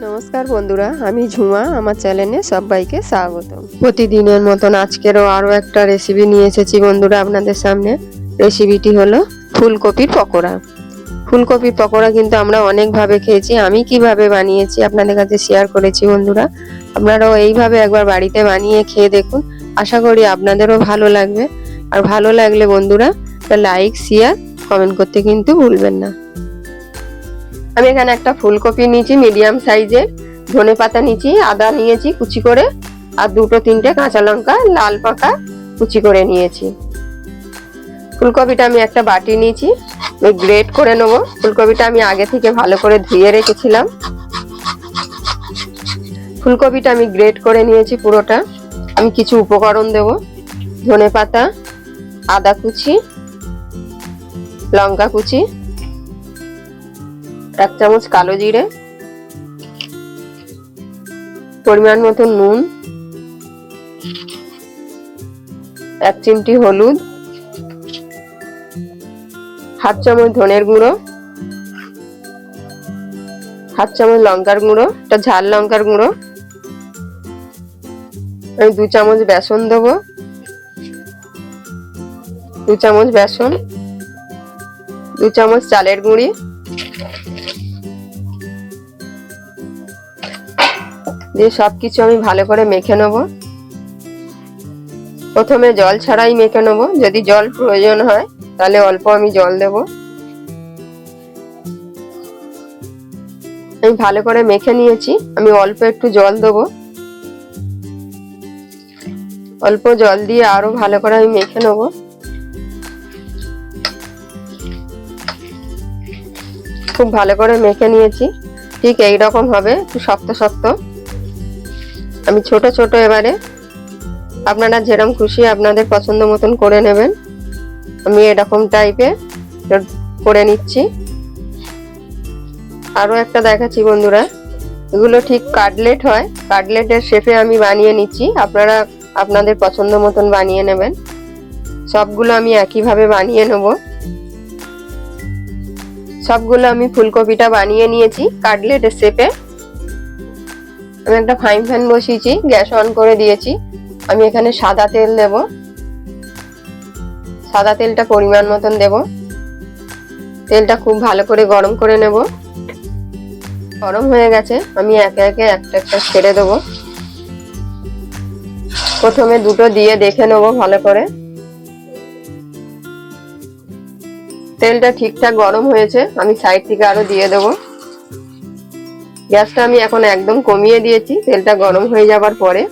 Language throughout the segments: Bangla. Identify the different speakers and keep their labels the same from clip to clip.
Speaker 1: নমস্কার বন্ধুরা, আমি ঝুমা। আমার চ্যানেলে সবাইকে স্বাগত। প্রতিদিনের মতন আজকেরও আরও একটা রেসিপি নিয়ে এসেছি বন্ধুরা আপনাদের সামনে। রেসিপিটি হলো ফুলকপির পকোড়া। ফুলকপির পকোড়া কিন্তু আমরা অনেকভাবে খেয়েছি। আমি কিভাবে বানিয়েছি আপনাদের কাছে শেয়ার করেছি বন্ধুরা। আপনারাও এইভাবে একবার বাড়িতে বানিয়ে খেয়ে দেখুন, আশা করি আপনাদেরও ভালো লাগবে। আর ভালো লাগলে বন্ধুরা লাইক, শেয়ার, কমেন্ট করতে কিন্তু ভুলবেন না। আমি এখানে একটা ফুলকপি নিয়েছি মিডিয়াম সাইজের, ধনেপাতা নিয়েছি, আদা নিয়েছি কুচি করে, আর দুটো তিনটে কাঁচা লঙ্কা লাল পাকা কুচি করে নিয়েছি। ফুলকপিটা আমি একটা বাটি নিয়েছি, গ্রেট করে নেব। ফুলকপিটা আমি আগে থেকে ভালো করে ধুয়ে রেখেছিলাম। ফুলকপিটা আমি গ্রেট করে নিয়েছি পুরোটা। আমি কিছু উপকরণ দেব: ধনেপাতা, আদা কুচি, লঙ্কা কুচি, 1 চামচ কালো জিরে, পরিমাণ মতো নুন, 1 চিমটি হলুদ, 1/2 চামচ ধনের গুঁড়ো, 1/2 চামচ লঙ্কার গুঁড়ো, এটা ঝাল লঙ্কার গুঁড়ো। আমি 2 চামচ বেসন দেবো, 2 চামচ বেসন, 2 চামচ চালের গুঁড়ি, দিয়ে সবকিছু আমি ভালো করে মেখে নেব। প্রথমে জল ছাড়াই মেখে নেব, যদি জল প্রয়োজন হয় তাহলে অল্প আমি জল দেব। আমি ভালো করে মেখে নিয়েছি, আমি অল্প একটু জল দেব। অল্প জল দিয়ে আরো ভালো করে আমি মেখে নেব। খুব ভালো করে মেখে নিয়েছি, ঠিক এই রকম হবে, একটু শক্ত শক্ত। আমি ছোট ছোট এবারে আপনারা যেরকম খুশি আপনাদের পছন্দ মতন করে নেবেন। আমি এরকম টাইপের করে নিচ্ছি। আরো একটা দেখাচ্ছি বন্ধুরা, এগুলো ঠিক কাটলেট হয়, কাটলেটের শেপে আমি বানিয়ে নিচ্ছি। আপনারা আপনাদের পছন্দ মতন বানিয়ে নেবেন। সবগুলো আমি একইভাবে বানিয়ে নেব। সবগুলো আমি ফুলকপিটা বানিয়ে নিয়েছি কাটলেটের শেপে। আমি একটা ফ্রাইং প্যান বসিয়েছি, গ্যাস অন করে দিয়েছি। আমি এখানে সাদা তেল দেব। সাদা তেলটা পরিমাণ মতন দেব। তেলটা খুব ভালো করে গরম করে নেব। গরম হয়ে গেছে, আমি একে একে একটা একটা ছেড়ে দেব। প্রথমে দুটো দিয়ে দেখে নেব ভালো করে। তেলটা ঠিকঠাক গরম হয়েছে, আমি সাইড থেকে আরো দিয়ে দেব। গ্যাসটা আমি এখন একদম কমিয়ে দিয়েছি তেলটা গরম হয়ে যাবার পরে।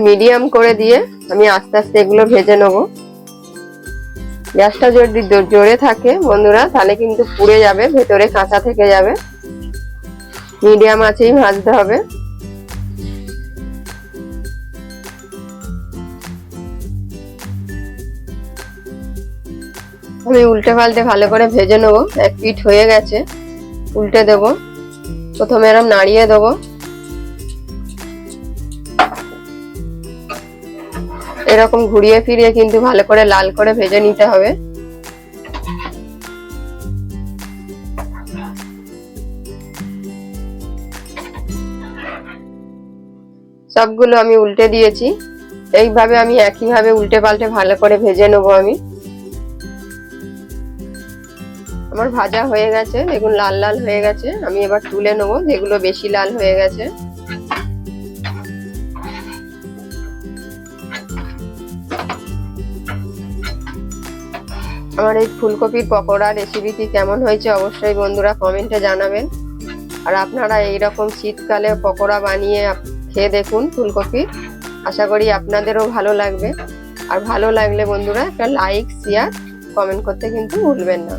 Speaker 1: মিডিয়াম করে দিয়ে আমি আস্তে আস্তে এগুলো ভেজে নেব। গ্যাসটা যদি জোরে থাকে বন্ধুরা তাহলে কিন্তু পুড়ে যাবে, ভেতরে কাঁচা থেকে যাবে। মিডিয়াম আঁচেই ভাজতে হবে। আমি উল্টে পাল্টে ভালো করে ভেজে নেব। এক পিঠ হয়ে গেছে, উল্টে দেব। প্রথমে এরকম নাড়িয়ে দেব। এরকম ঘুরিয়ে ফিরিয়ে কিন্তু ভালো করে লাল করে ভেজে নিতে হবে। সবগুলো আমি উল্টে দিয়েছি। এইভাবে আমি একইভাবে উল্টে পাল্টে ভালো করে ভেজে নেব। আমার ভাজা হয়ে গেছে, দেখুন লাল লাল হয়ে গেছে। আমি এবার তুলে নেব যেগুলো বেশি লাল হয়ে গেছে। আমার এই ফুলকপির পকোড়া রেসিপিটি কেমন হয়েছে অবশ্যই বন্ধুরা কমেন্টে জানাবেন। আর আপনারা এইরকম শীতকালে পকোড়া বানিয়ে খেয়ে দেখুন ফুলকপির, আশা করি আপনাদেরও ভালো লাগবে। আর ভালো লাগলে বন্ধুরা একটা লাইক, শেয়ার, কমেন্ট করতে কিন্তু ভুলবেন না।